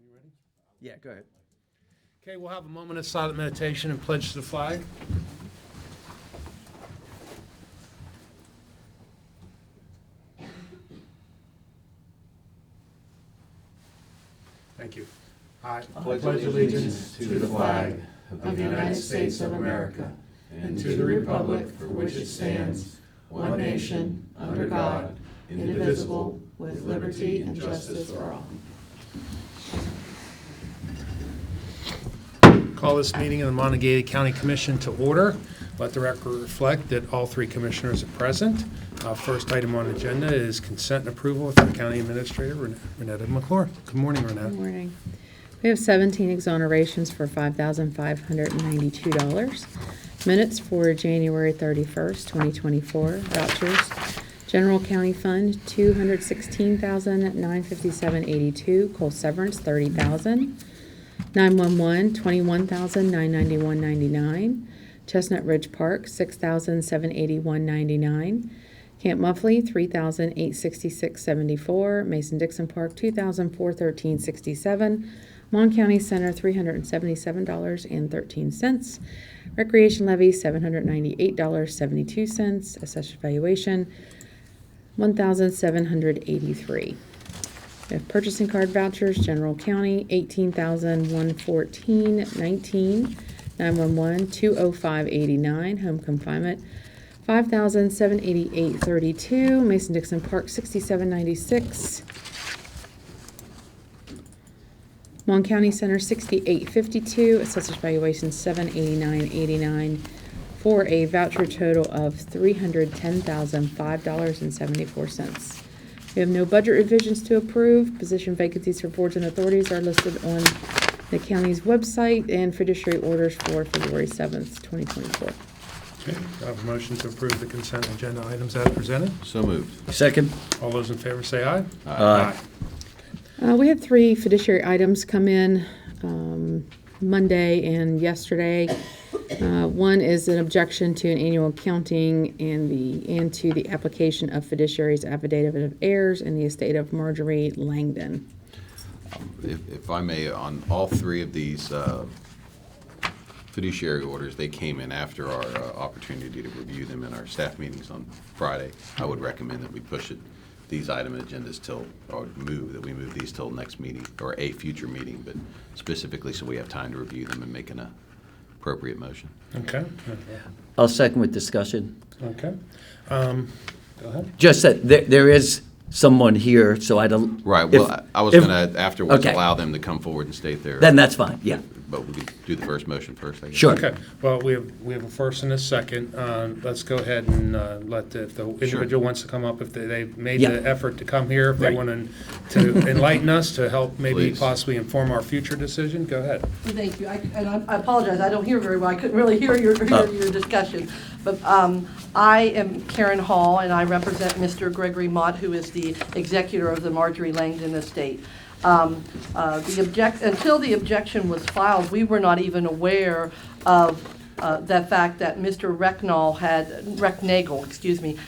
You ready? Yeah, go ahead. Okay, we'll have a moment of silent meditation and pledge to the flag. Thank you. I pledge allegiance to the flag of the United States of America and to the republic for which it stands, one nation, under God, indivisible, with liberty and justice for all. call this meeting of the Montague County Commission to order. Let the record reflect that all three commissioners are present. First item on the agenda is consent and approval with our County Administrator, Renetta McClure. Good morning, Renetta. Good morning. We have 17 exonerations for $5,592. Minutes for January 31st, 2024. Vouchers. General County Fund, $216,957.82. Coal severance, $30,000. 911, $21,991.99. Chestnut Ridge Park, $6,781.99. Camp Muffley, $3,866.74. Mason-Dixon Park, $2,413.67. Mon County Center, $377.13. Recreation levy, $798.72. Assessed valuation, $1,783. We have purchasing card vouchers. General County, $18,114.19. 911, $205.89. Home confinement, $5,788.32. Mason-Dixon Park, $67.96. Mon County Center, $68.52. Assessors valuation, $789.89. For a voucher total of $310,005.74. We have no budget revisions to approve. Position vacancies for boards and authorities are listed on the county's website, and fiduciary orders for February 7th, 2024. Okay, I have a motion to approve the consent agenda items as presented. So moved. Second? All those in favor say aye. Aye. We had 3 fiduciary items come in Monday and yesterday. One is an objection to an annual accounting and to the application of fiduciary's affidavit of heirs in the estate of Marjorie Langdon. If I may, on all three of these fiduciary orders, they came in after our opportunity to review them in our staff meetings on Friday. I would recommend that we push these item agendas we move these till next meeting or a future meeting, but specifically so we have time to review them and make an appropriate motion. Okay. I'll second with discussion. Okay. Go ahead. Just that there is someone here, so I don't. Right, well, I was going to afterwards Okay. allow them to come forward and state their. Then that's fine, yeah. But we could do the first motion first, I guess. Sure. Okay, well, we have a first and a second. Let's go ahead and let if the individual wants to come up, if they've made Yeah. the effort to come here, if they Right. want to enlighten us, to help maybe Please. possibly inform our future decision, go ahead. Thank you. I apologize, I don't hear very well. I couldn't really hear your discussion. But I am Karen Hall, and I represent Mr. Gregory Mott, who is the executor of the Marjorie Langdon estate. Until the objection was filed, we were not even aware of the fact that Mr. Recknagel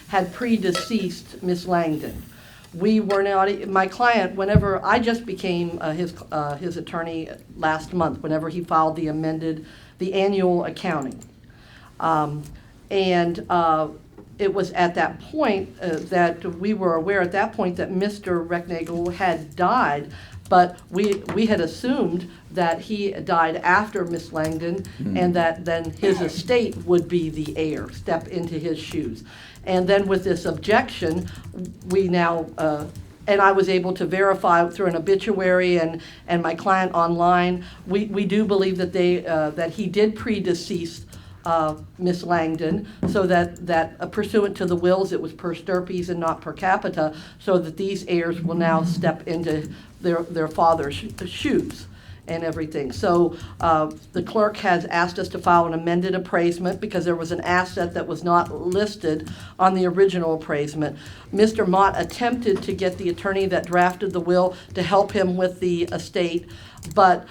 had predeceased Miss Langdon. We were not, my client, whenever, I just became his attorney last month, whenever he filed the annual accounting. It was at that point that we were aware at that point that Mr. Recknagel had died, but we had assumed that he died after Miss Langdon, and that then his estate would be the heir, step into his shoes. And then with this objection, we now, and I was able to verify through an obituary and my client online, we do believe that that he did predecease Miss Langdon, so that pursuant to the wills, it was per stirpes and not per capita, so that these heirs will now step into their father's shoes and everything. So the clerk has asked us to file an amended appraisement because there was an asset that was not listed on the original appraisement. Mr. Mott attempted to get the attorney that drafted the will to help him with the estate, but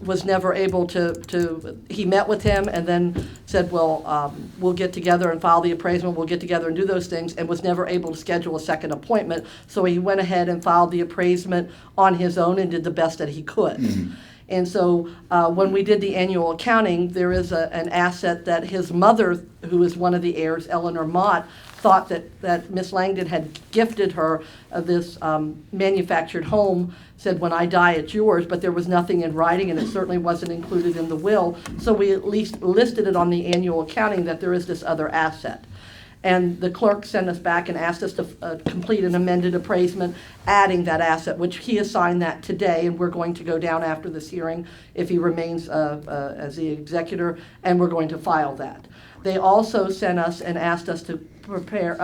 was never able to, he met with him and then said, well, we'll get together and file the appraisal, we'll get together and do those things, and was never able to schedule a second appointment. So he went ahead and filed the appraisement on his own and did the best that he could. And so when we did the annual accounting, there is an asset that his mother, who is one of the heirs, Eleanor Mott, thought that Miss Langdon had gifted her this manufactured home, said, when I die, it's yours, but there was nothing in writing, and it certainly wasn't included in the will. So we at least listed it on the annual accounting that there is this other asset. And the clerk sent us back and asked us to complete an amended appraisement, adding that asset, which he assigned that today, and we're going to go down after this hearing if he remains as the executor, and we're going to file that. They also sent us and asked us to prepare,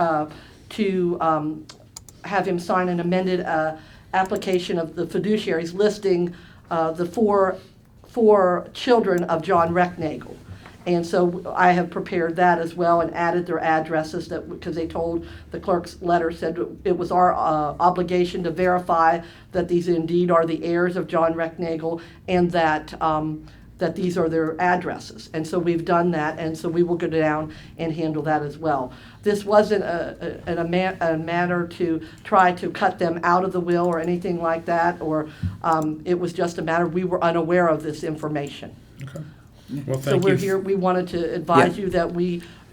have him sign an amended application of the fiduciaries listing the four children of John Recknagel. And so I have prepared that as well and added their addresses, that because they told, the clerk's letter said it was our obligation to verify that these indeed are the heirs of John Recknagel, and that that these are their addresses. And so we've done that, and so we will go down and handle that as well. This wasn't a matter to try to cut them out of the will or anything like that, or it was just a matter, we were unaware of this information. Okay. Well, So thank we're you. here, we wanted to advise Yeah. you that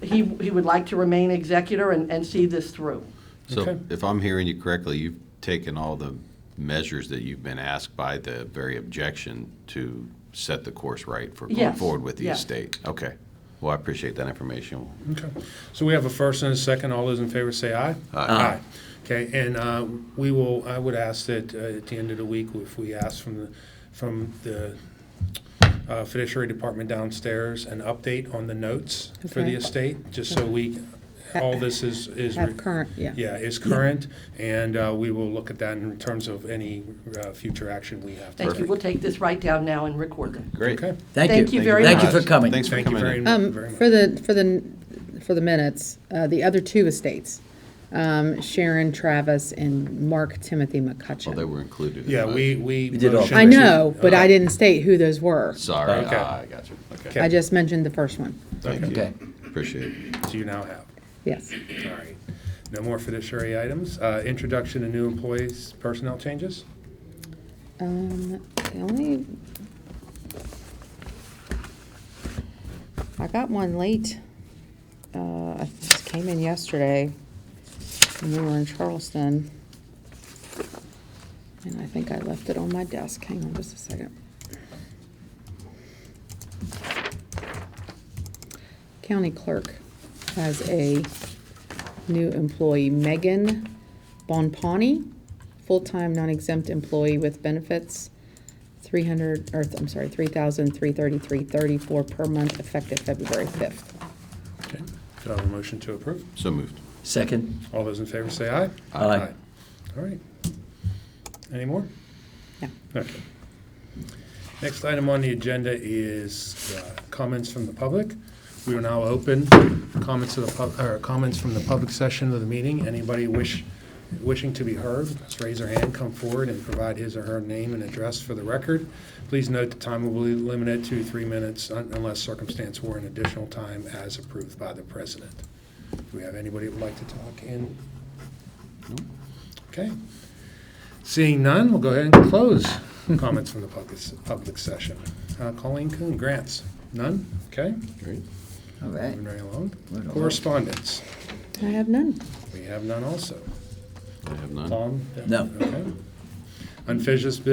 he would like to remain executor and see this through. So Okay. if I'm hearing you correctly, you've taken all the measures that you've been asked by the very objection to set the course right for going Yes, forward with the yes. estate. Okay. Well, I appreciate that information. Okay. So we have a first and a second. All those in favor say aye. Aye. Okay, and I would ask that at the end of the week, if we ask from the fiduciary department downstairs, an update on the notes for the Okay. estate, just so all this is. Have current, yeah. Yeah, is current, and we will look at that in terms of any future action we have to Thank you. take. We'll take this right down now and record them. Great. Okay. Thank you very Thank you much. for coming. Thanks for Thank you coming very in. very much. For the minutes, the other two estates, Sharon Travis and Mark Timothy Well, they McCutcheon. were included. in Yeah, the we did all- motioned I to- know, but I didn't state who those were. Sorry. Okay. I got you. Okay. I just mentioned the first one. Thank you. Okay. Appreciate it. So you now have. Yes. All right. No more fiduciary items. Introduction to new employees, personnel changes? The only, I got one late. I just came in yesterday when we were in Charleston. And I think I left it on my desk. Hang on just a second. County clerk has a new employee, Megan Bonpani, full-time non-exempt employee with benefits, $3,333.34 per month, effective February 5th. Okay. Do I have a motion to approve? So moved. Second? All those in favor say aye. Aye. All right. Any more? No. Okay. Next item on the agenda is comments from the public. We are now open comments from the public session of the meeting. Anybody wishing to be heard, let's raise their hand, come forward, and provide his or her name and address for the record. Please note the time will be limited to 3 minutes unless circumstance warrant additional time as approved by the president. Do we have anybody who would like to talk in? No? Okay. Seeing none, we'll go ahead and close comments from the public session. Colleen Kuhn, grants. None? Okay. Great. All right. Moving right along. Right along. Correspondence. I have none. We have none also. I have none. Tom? No. Okay. Unfinished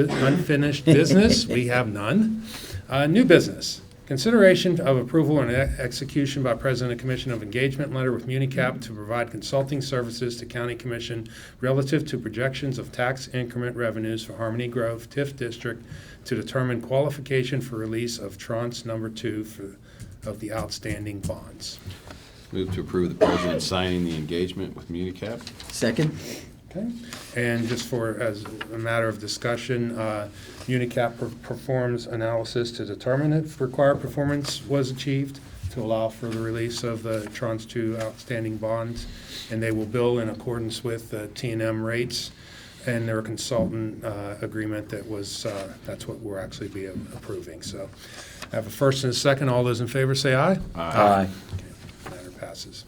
business, we have none. New business. Consideration of approval and execution by President of Commission of Engagement letter with Municap to provide consulting services to County Commission relative to projections of tax increment revenues for Harmony Grove TIF District to determine qualification for release of tranche number 2 of the outstanding bonds. Move to approve the president signing the engagement with Municap. Second? Okay, and just as a matter of discussion, Unicap performs analysis to determine if required performance was achieved to allow for the release of the tranche 2 outstanding bonds, and they will bill in accordance with the T&M rates and their consultant agreement that was, that's what we're actually be approving. So I have a first and a second. All those in favor say aye. Aye. Matter passes.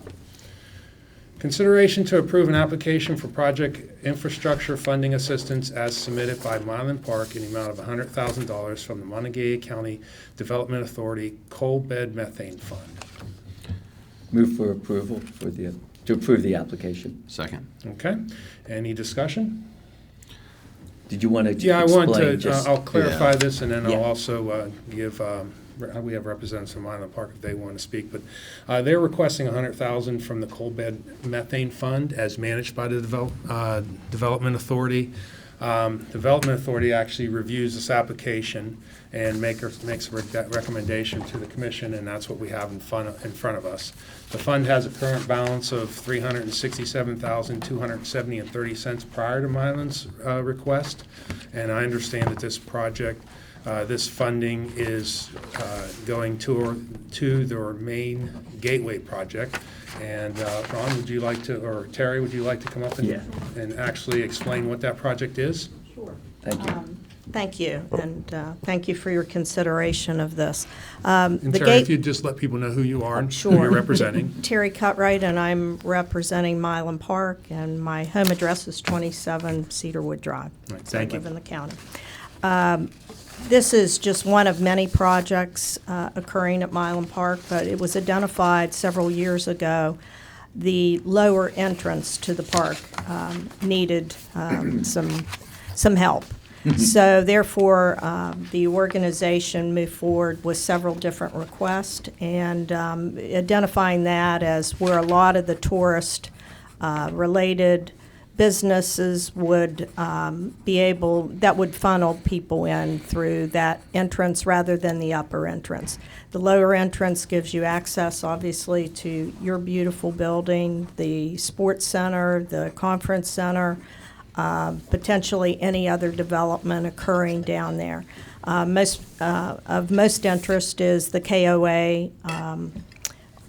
Consideration to approve an application for project infrastructure funding assistance as submitted by Mylan Park in the amount of $100,000 from the Montague County Development Authority Coal Bed Methane Fund. Move for approval to approve the application. Second. Okay, any discussion? Did you want to Yeah, I want explain to, just? I'll clarify this, and then I'll Yeah. also give, we have representatives from Island Park if they want to speak, but they're requesting $100,000 from the Coal Bed Methane Fund as managed by the Development Authority. Development Authority actually reviews this application and makes a recommendation to the commission, and that's what we have in front of us. The fund has a current balance of $367,270.30 prior to Mylan's request, and I understand that this project, this funding is going to their main gateway project. And Ron, would you like to, or Terry, would you like to come up Yeah. and actually explain what that project is? Thank you. Thank you, and thank you for your consideration of this. And The Terry, if gate, you'd just let people know who you are and who Sure. you're representing. Terry Cutright, and I'm representing Mylan Park, and my home address is 27 Cedarwood Drive. Right, So I thank you. live in the county. This is just one of many projects occurring at Mylan Park, but it was identified several years ago. The lower entrance to the park needed some help. So therefore, the organization moved forward with several different requests, and identifying that as where a lot of the tourist related businesses would be able, that would funnel people in through that entrance rather than the upper entrance. The lower entrance gives you access, obviously, to your beautiful building, the sports center, the conference center, potentially any other development occurring down there. Most interest is the KOA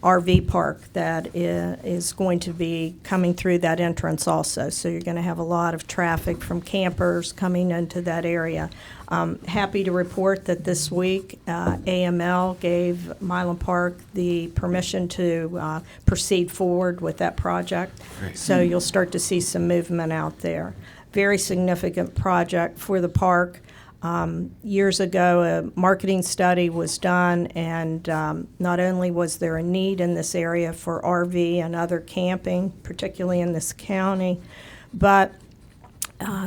RV park that is going to be coming through that entrance also. So you're going to have a lot of traffic from campers coming into that area. Happy to report that this week AML gave Mylan Park the permission to proceed forward with that project. So you'll start to see some movement out there. Very significant project for the park. Years ago, a marketing study was done, and not only was there a need in this area for RV and other camping, particularly in this county, but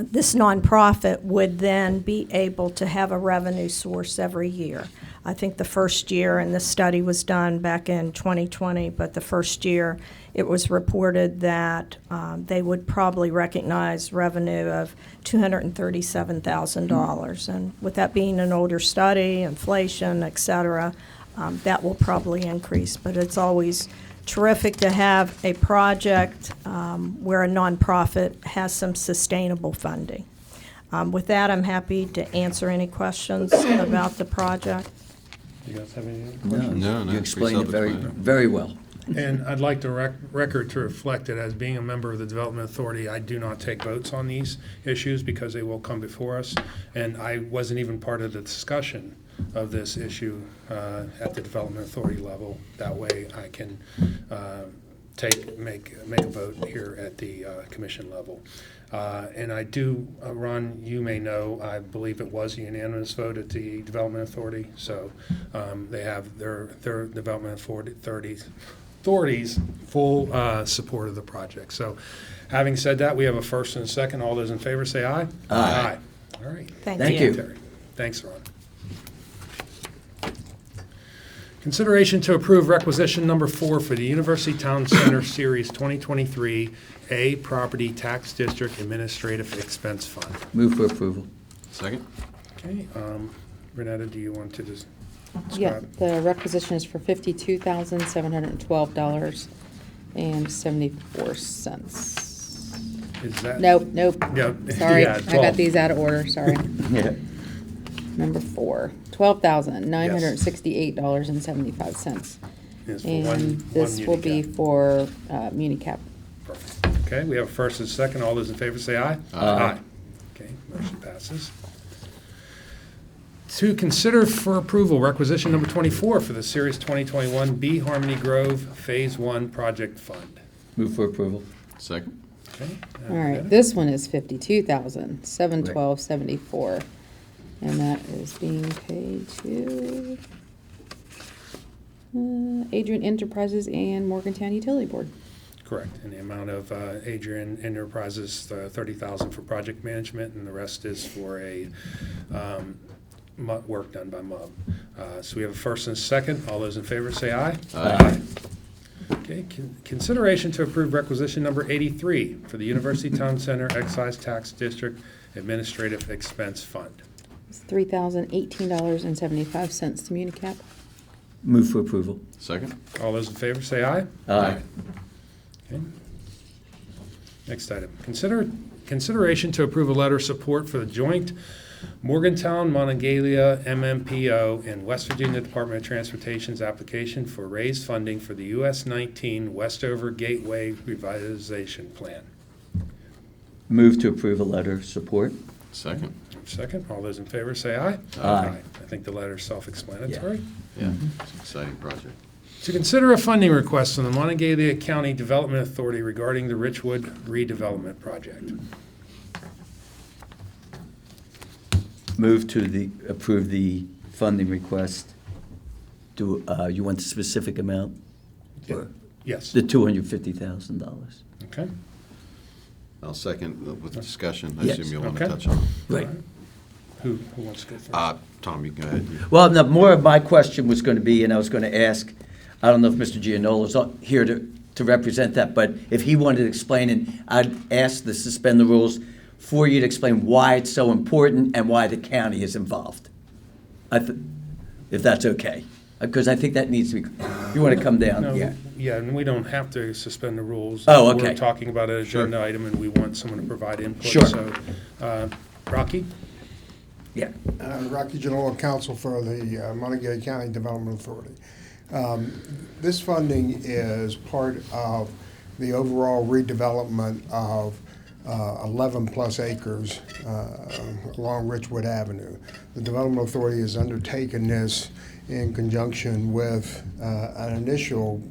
this nonprofit would then be able to have a revenue source every year. I think the first year, and this study was done back in 2020, but the first year it was reported that they would probably recognize revenue of $237,000. And with that being an older study, inflation, et cetera, that will probably increase. But it's always terrific to have a project where a nonprofit has some sustainable funding. With that, I'm happy to answer any questions about the project. You guys have any other No, questions? No, you pretty explained it very, self-explanatory. very well. And I'd like the record to reflect that as being a member of the Development Authority, I do not take votes on these issues because they will come before us. And I wasn't even part of the discussion of this issue at the Development Authority level. That way I can make a vote here at the commission level. And I do, Ron, you may know, I believe it was a unanimous vote at the Development Authority. So they have their Development Authority's full support of the project. So having said that, we have a first and a second. All those in favor say aye. Aye. All right. Thank you. Terry. Thanks, Ron. Consideration to approve requisition number 4 for the University Town Center Series 2023 A Property Tax District Administrative Expense Fund. Move for approval. Second? Okay, Renetta, do you want to just Yeah, describe? the requisition is for $52,712.74. Is that? Nope. Yeah. Sorry, Yeah, I 12. got these out of order, sorry. Yeah. Number 4, $12,968.75. Is for one And this will be Unicap. for MuniCap. Perfect. Okay, we have a first and a second. All those in favor say aye. Aye. Okay, motion passes. To consider for approval requisition number 24 for the Series 2021 B Harmony Grove Phase 1 Project Fund. Move for approval. Second? Okay. All right, this one is 52,712.74, and that is being paid to Adrian Enterprises and Morgantown Utility Board. Correct, in the amount of Adrian Enterprises, $30,000 for project management, and the rest is for a work done by MUB. So we have a first and a second. All those in favor say aye. Aye. Okay, consideration to approve requisition number 83 for the University Town Center Excise Tax District Administrative Expense Fund. It's $3,018.75 to Municap. Move for approval. Second? All those in favor say aye. Aye. Okay. Next item, consideration to approve a letter of support for the joint Morgantown, Monongalia, MMPO, and West Virginia Department of Transportation's application for raised funding for the US 19 Westover Gateway Revitalization Plan. Move to approve a letter of support. Second? Second, all those in favor say aye. Aye. I think the letter's self-explanatory. Yeah, it's an exciting project. To consider a funding request from the Monongalia County Development Authority regarding the Richwood redevelopment project. Move to approve the funding request. Do, you want the specific amount? Yeah. Yes, The $250,000. okay. I'll second with discussion. I Yes. assume you'll want to Okay. touch on it. Right. Who wants to go first? Tom, you can go ahead. Well, no, more of my question was going to be, and I was going to ask, I don't know if Mr. Gianola's here to represent that, but if he wanted to explain, and I'd ask to suspend the rules for you to explain why it's so important and why the county is involved. If that's okay, because I think that needs to be, you want to come down? No, Yeah. yeah, and we don't have to suspend the rules. Oh, okay. We're talking about an Sure. agenda item, and we want someone to provide input. Sure. So, Rocky? Yeah. Rocky Genoa, counsel for the Monongalia County Development Authority. This funding is part of the overall redevelopment of 11-plus acres along Richwood Avenue. The Development Authority has undertaken this in conjunction with an initial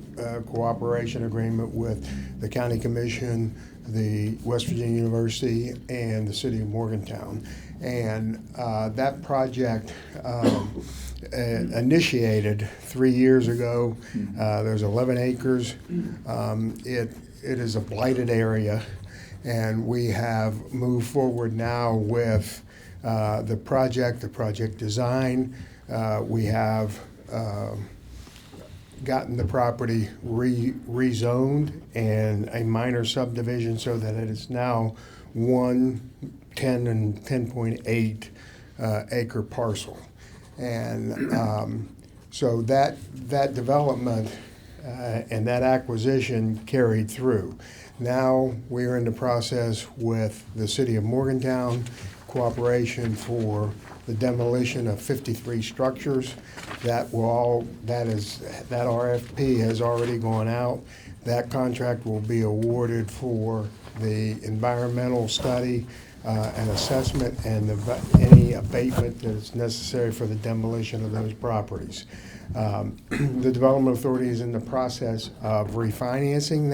cooperation agreement with the County Commission, the West Virginia University, and the City of Morgantown. And that project initiated 3 years ago. There's 11 acres. It is a blighted area, and we have moved forward now with the project design. We have gotten the property rezoned and a minor subdivision so that it is now 1, 10, and 10.8 acre parcel. And so that development and that acquisition carried through. Now we're in the process with the City of Morgantown, cooperation for the demolition of 53 structures. That RFP has already gone out. That contract will be awarded for the environmental study and assessment and any abatement that is necessary for the demolition of those properties. The Development Authority is in the process of refinancing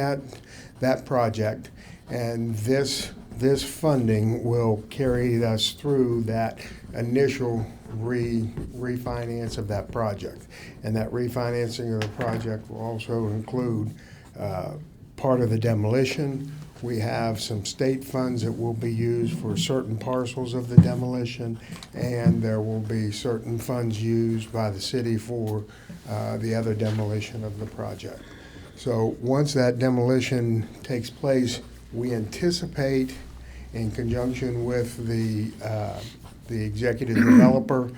that project, and this funding will carry us through that initial refinance of that project. And that refinancing of the project will also include part of the demolition. We have some state funds that will be used for certain parcels of the demolition, and there will be certain funds used by the city for the other demolition of the project. So once that demolition takes place, we anticipate, in conjunction with the executive developer,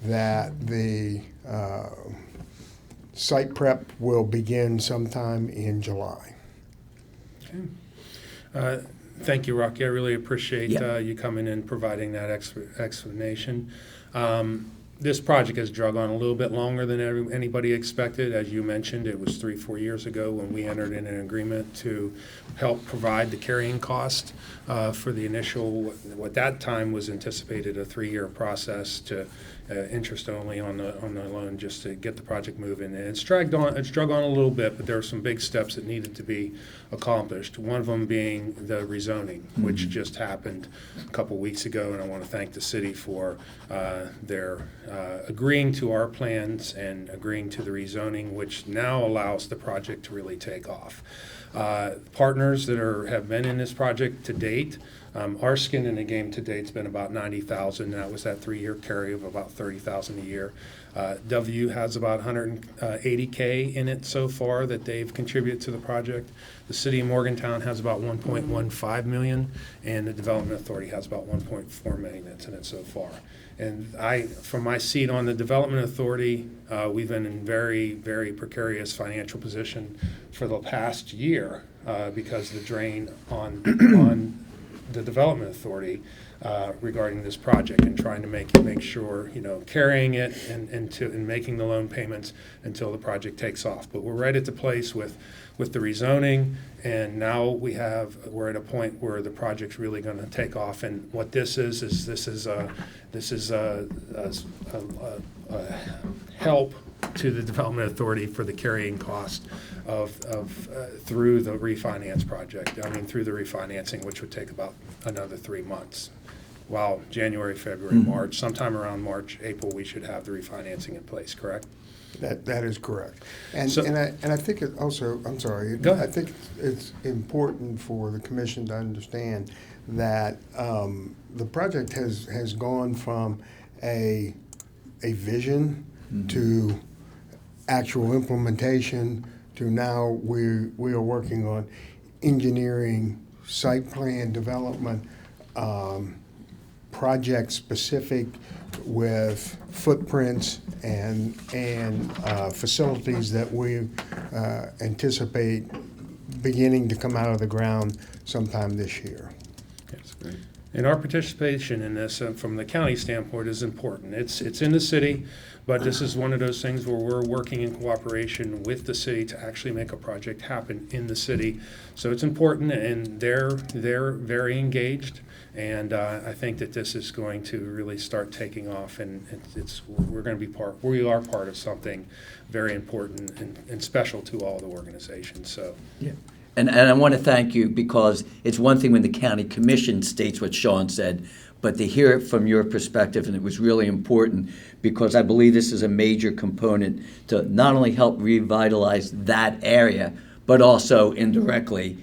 that the site prep will begin sometime in July. Thank you, Rocky. I really appreciate Yeah. you coming and providing that explanation. This project has drug on a little bit longer than anybody expected. As you mentioned, it was 3-4 years ago when we entered in an agreement to help provide the carrying cost for the initial, what that time was anticipated a 3-year process to interest only on the loan, just to get the project moving. And it's drug on a little bit, but there are some big steps that needed to be accomplished. One of them being the rezoning, which just happened a couple weeks ago, and I want to thank the city for their agreeing to our plans and agreeing to the rezoning, which now allows the project to really take off. Partners that have been in this project to date, our skin in the game to date's been about $90,000. That was that 3-year carry of about $30,000 a year. W has about $180K in it so far that they've contributed to the project. The city of Morgantown has about $1.15 million, and the Development Authority has about $1.4 million that's in it so far. And from my seat on the Development Authority, we've been in very, very precarious financial position for the past year because of the drain on the Development Authority regarding this project, and trying to make sure, carrying it and making the loan payments until the project takes off. But we're right at the place with the rezoning, and now we're at a point where the project's really going to take off. And what this is a help to the Development Authority for the carrying cost of through the refinance project. Through the refinancing, which would take about another 3 months. Well, January, February, March, sometime around March, April, we should have the refinancing in place, correct? That is correct. And So- I think it also, I'm sorry, Go ahead. I think it's important for the commission to understand that the project has gone from a vision to actual implementation to now we are working on engineering, site plan development, project specific with footprints and facilities that we anticipate beginning to come out of the ground sometime this year. That's great. And our participation in this, from the county standpoint, is important. It's in the city, but this is one of those things where we're working in cooperation with the city to actually make a project happen in the city. So it's important, and they're very engaged. And I think that this is going to really start taking off, and we are part of something very important and special to all the organizations. So. Yeah. And I want to thank you, because it's one thing when the county commission states what Sean said, but to hear it from your perspective, and it was really important, because I believe this is a major component to not only help revitalize that area, but also indirectly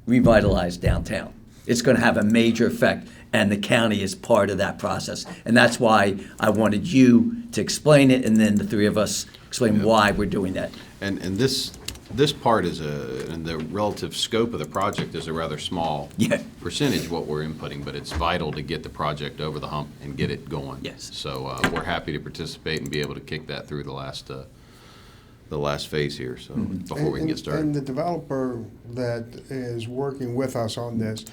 revitalize downtown. It's going to have a major effect, and the county is part of that process. And that's why I wanted you to explain it, and then the three of us explain why we're doing that. And this part and the relative scope of the project is a rather small percentage of what we're inputting, but it's vital to get the project over the hump and get it going. Yes. So we're happy to participate and be able to kick that through the last phase here, so before we can get started. And the developer that is working with us on this,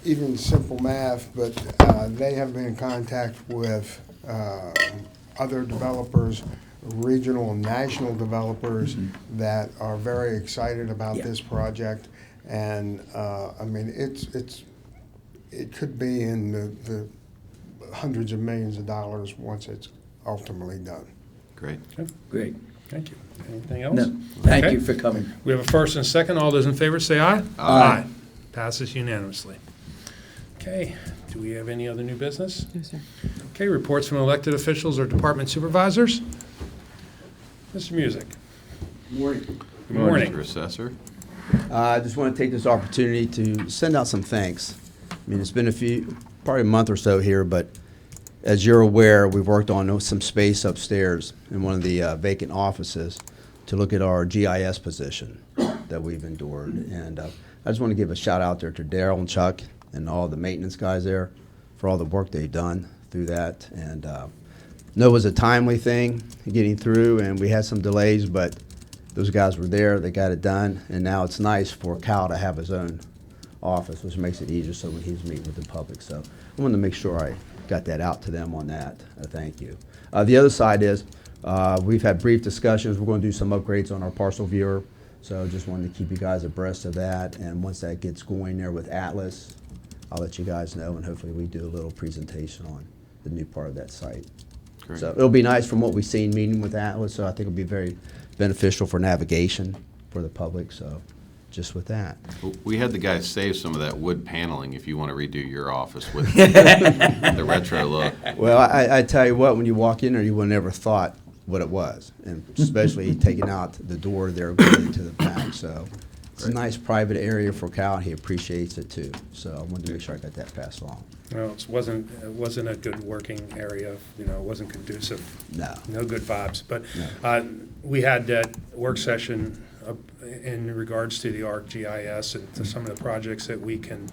even simple math, but they have been in contact with other developers, regional and national developers that are very excited about this project. And it could be in the hundreds of millions of dollars once it's ultimately done. Great. Great. Thank you. Anything else? No, thank Okay. you for coming. We have a first and a second. All those in favor say aye. Aye. Passes unanimously. Okay, do we have any other new business? No, sir. Okay, reports from elected officials or department supervisors. Mr. Music. Morning. Good morning. Mr. Assessor. I just want to take this opportunity to send out some thanks. It's been probably a month or so here, but as you're aware, we've worked on some space upstairs in one of the vacant offices to look at our GIS position that we've endured. And I just want to give a shout out there to Daryl and Chuck and all the maintenance guys there for all the work they've done through that. And know it was a timely thing getting through, and we had some delays, but those guys were there, they got it done, and now it's nice for Cal to have his own office, which makes it easier so when he's meeting with the public. So I wanted to make sure I got that out to them on that. Thank you. The other side is, we've had brief discussions. We're going to do some upgrades on our parcel viewer. So just wanted to keep you guys abreast of that. And once that gets going there with Atlas, I'll let you guys know, and hopefully we do a little presentation on the new part of that site. Great. So it'll be nice from what we've seen meeting with Atlas, so I think it'll be very beneficial for navigation for the public, so just with that. We had the guys save some of that wood paneling if you want to redo your office with the retro look. Well, I tell you what, when you walk in there, you would have never thought what it was, and especially taking out the door there going into the back, so. It's a nice private area for Cal, and he appreciates it too, so I wanted to make sure I got that passed along. Well, it wasn't a good working area, you know, it wasn't conducive. No. No good vibes, but No. we had that work session in regards to the ArcGIS and to some of the projects that we can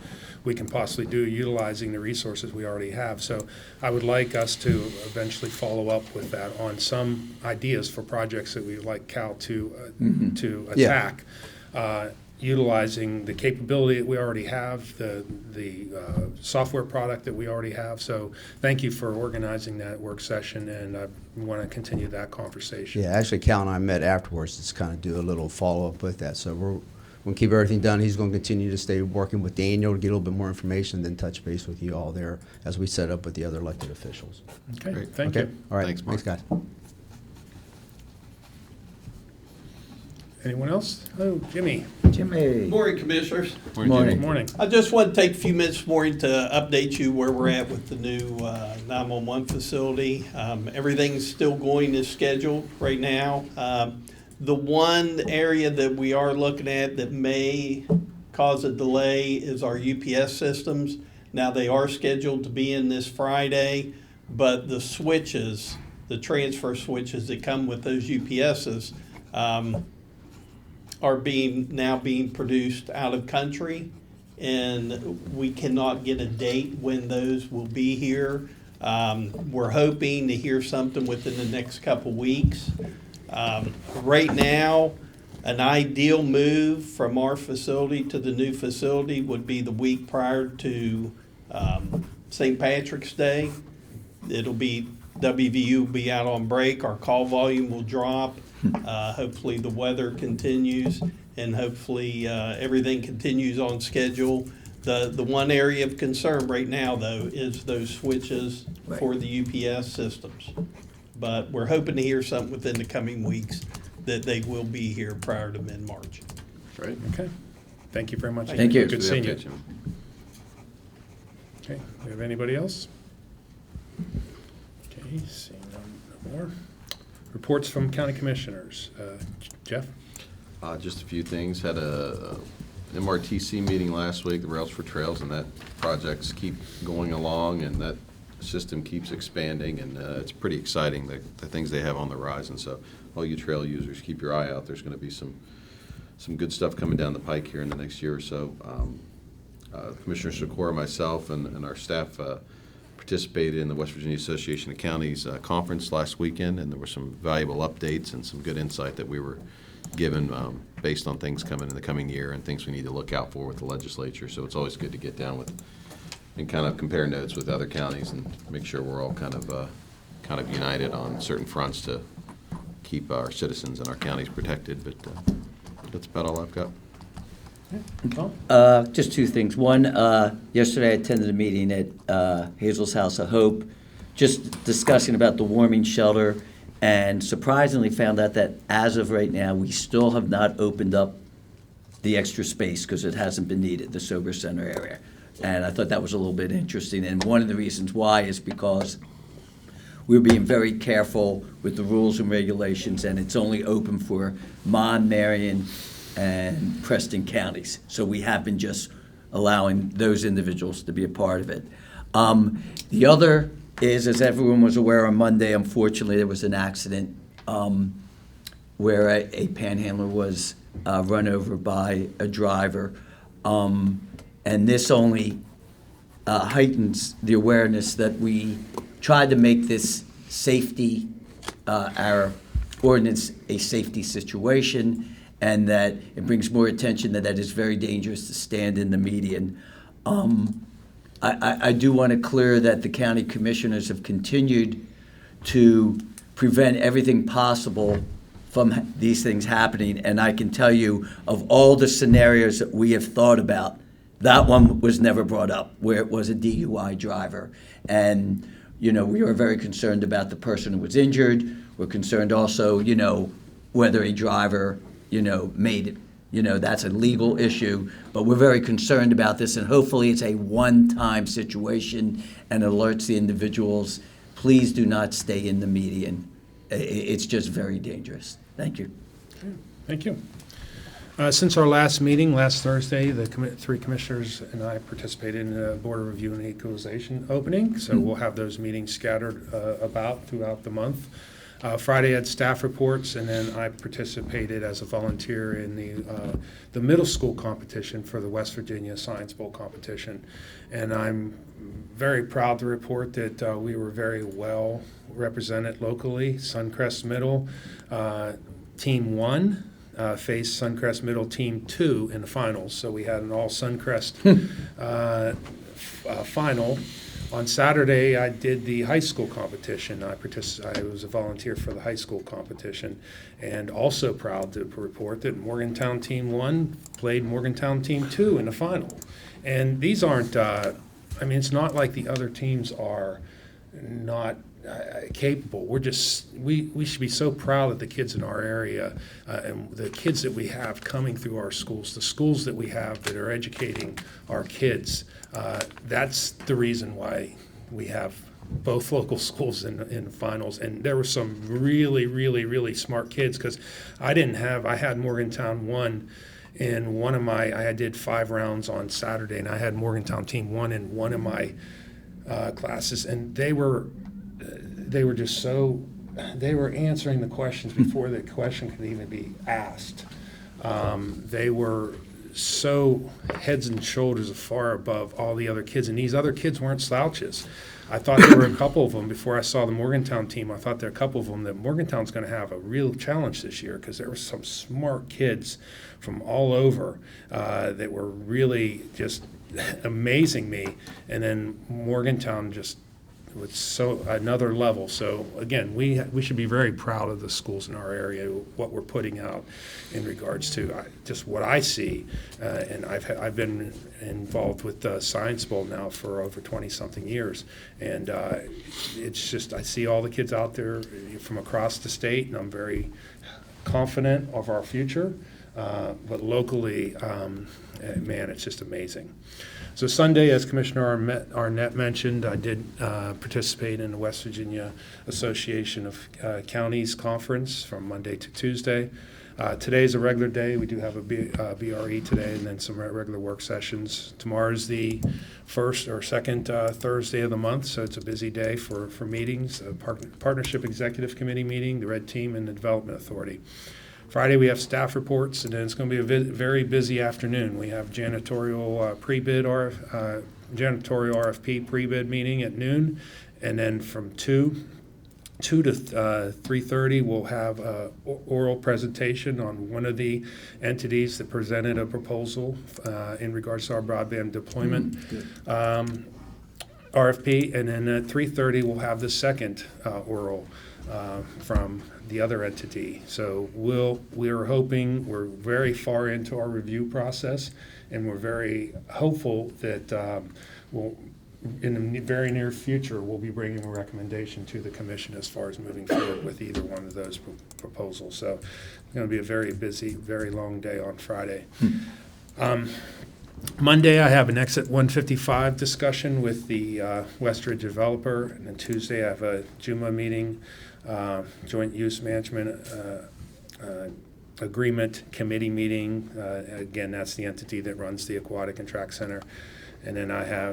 possibly do utilizing the resources we already have. So I would like us to eventually follow up with that on some ideas for projects that we would like Cal to Yeah. attack. Utilizing the capability that we already have, the software product that we already have. So thank you for organizing that work session, and I want to continue that conversation. Yeah, actually Cal and I met afterwards to kind of do a little follow-up with that, so we're going to keep everything done. He's going to continue to stay working with Daniel to get a little bit more information, then touch base with you all there as we set up with the other elected officials. Okay, Great. thank Okay? you. All right, Thanks, Mark. thanks, guys. Anyone else? Oh, Jimmy. Jimmy. Morning, Commissioners. Morning. Good morning. I just want to take a few minutes this morning to update you where we're at with the new 911 facility. Everything's still going as scheduled right now. The one area that we are looking at that may cause a delay is our UPS systems. Now, they are scheduled to be in this Friday, but the switches, the transfer switches that come with those UPSs, are now being produced out of country, and we cannot get a date when those will be here. We're hoping to hear something within the next couple weeks. Right now, an ideal move from our facility to the new facility would be the week prior to St. Patrick's Day. WVU will be out on break, our call volume will drop. Hopefully the weather continues, and hopefully everything continues on schedule. The one area of concern right now, though, is those switches for the UPS systems. But we're hoping to hear something within the coming weeks that they will be here prior to mid-March. Right? Okay. Thank you very much. Thank you. Good seeing you. Update, Jimmy. Okay, we have anybody else? Okay, seeing no more. Reports from county commissioners. Jeff? Just a few things. Had a MRTC meeting last week, the Rails for Trails, and that projects keep going along, and that system keeps expanding, and it's pretty exciting, the things they have on the horizon. So all you trail users, keep your eye out. There's going to be some good stuff coming down the pike here in the next year or so. Commissioner Sikora, myself, and our staff participated in the West Virginia Association of Counties conference last weekend, and there were some valuable updates and some good insight that we were given based on things coming in the coming year and things we need to look out for with the legislature. So it's always good to get down with and kind of compare notes with other counties and make sure we're all kind of united on certain fronts to keep our citizens and our counties protected. But that's about all I've got. Just two things. One, yesterday I attended a meeting at Hazel's House of Hope, just discussing about the warming shelter, and surprisingly found out that as of right now, we still have not opened up the extra space because it hasn't been needed, the Sober Center area. And I thought that was a little bit interesting. And one of the reasons why is because we're being very careful with the rules and regulations, and it's only open for Mon, Marion, and Preston counties. So we have been just allowing those individuals to be a part of it. The other is, as everyone was aware, on Monday, unfortunately, there was an accident where a panhandler was run over by a driver. And this only heightens the awareness that we tried to make this safety, our ordinance, a safety situation. and that it brings more attention that is very dangerous to stand in the median. I do want to clear that the county commissioners have continued to prevent everything possible from these things happening. And I can tell you, of all the scenarios that we have thought about, that one was never brought up, where it was a DUI driver. And, you know, we were very concerned about the person who was injured. We're concerned also, you know, whether a driver, you know, made it. You know, that's a legal issue, but we're very concerned about this, and hopefully it's a one-time situation and alerts the individuals, please do not stay in the median. It's just very dangerous. Thank you. Thank you. Since our last meeting, last Thursday, the three commissioners and I participated in the Board of Review and Equalization opening, so we'll have those meetings scattered about throughout the month. Friday had staff reports, and then I participated as a volunteer in the middle school competition for the West Virginia Science Bowl competition. And I'm very proud to report that we were very well represented locally. Suncrest Middle, Team 1, faced Suncrest Middle Team 2 in the finals. So we had an all Suncrest final. On Saturday, I did the high school competition. I was a volunteer for the high school competition, and also proud to report that Morgantown Team 1 played Morgantown Team 2 in the final. And these aren't, I mean, it's not like the other teams are not capable. We're just, we should be so proud of the kids in our area and the kids that we have coming through our schools, the schools that we have that are educating our kids. That's the reason why we have both local schools in finals. And there were some really, really, really smart kids, because I had Morgantown 1 in one of my, I did 5 rounds on Saturday, and I had Morgantown Team 1 in one of my classes, and they were just so, they were answering the questions before the question could even be asked. They were so heads and shoulders far above all the other kids, and these other kids weren't slouches. I thought there were a couple of them, before I saw the Morgantown team, I thought there were a couple of them that Morgantown's going to have a real challenge this year, because there were some smart kids from all over that were really just amazing me. And then Morgantown just was so another level. So again, we should be very proud of the schools in our area, what we're putting out in regards to just what I see. And I've been involved with the Science Bowl now for over 20-something years, and it's just, I see all the kids out there from across the state, and I'm very confident of our future. But locally, man, it's just amazing. So Sunday, as Commissioner Arnett mentioned, I did participate in the West Virginia Association of Counties Conference from Monday to Tuesday. Today's a regular day. We do have a BRE today, and then some regular work sessions. Tomorrow's the first or second Thursday of the month, so it's a busy day for meetings. A Partnership Executive Committee meeting, the Red Team, and the Development Authority. Friday, we have staff reports, and then it's going to be a very busy afternoon. We have janitorial janitorial RFP pre-bid meeting at noon, and then from 2 to 3:30, we'll have an oral presentation on one of the entities that presented a proposal in regards to our broadband deployment RFP, and then at 3:30, we'll have the second oral from the other entity. So we're hoping, we're very far into our review process, and we're very hopeful that in the very near future, we'll be bringing a recommendation to the commission as far as moving forward with either one of those proposals. So it's going to be a very busy, very long day on Friday. Monday, I have an Exit 155 discussion with the Westridge developer, and then Tuesday, I have a JUMA meeting, Joint Use Management Agreement Committee meeting. Again, that's the entity that runs the Aquatic and Track Center. And then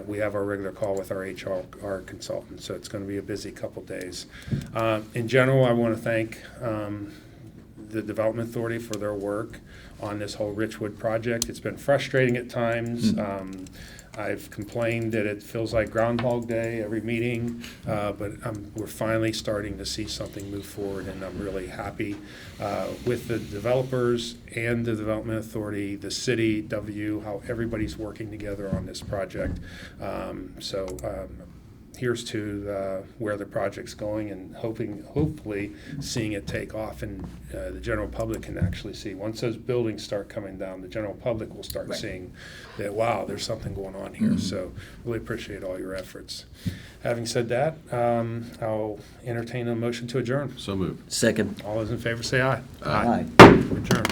we have our regular call with our HR consultant, so it's going to be a busy couple days. In general, I want to thank the Development Authority for their work on this whole Richwood project. It's been frustrating at times. I've complained that it feels like Groundhog Day every meeting, but we're finally starting to see something move forward, and I'm really happy with the developers and the Development Authority, the city, how everybody's working together on this project. Here's to where the project's going, and hopefully seeing it take off, and the general public can actually see. Once those buildings start coming down, the general public will start seeing that, wow, there's something going on here. So really appreciate all your efforts. Having said that, I'll entertain a motion to adjourn. So moved. Second. All those in favor say aye. Aye. Adjourn.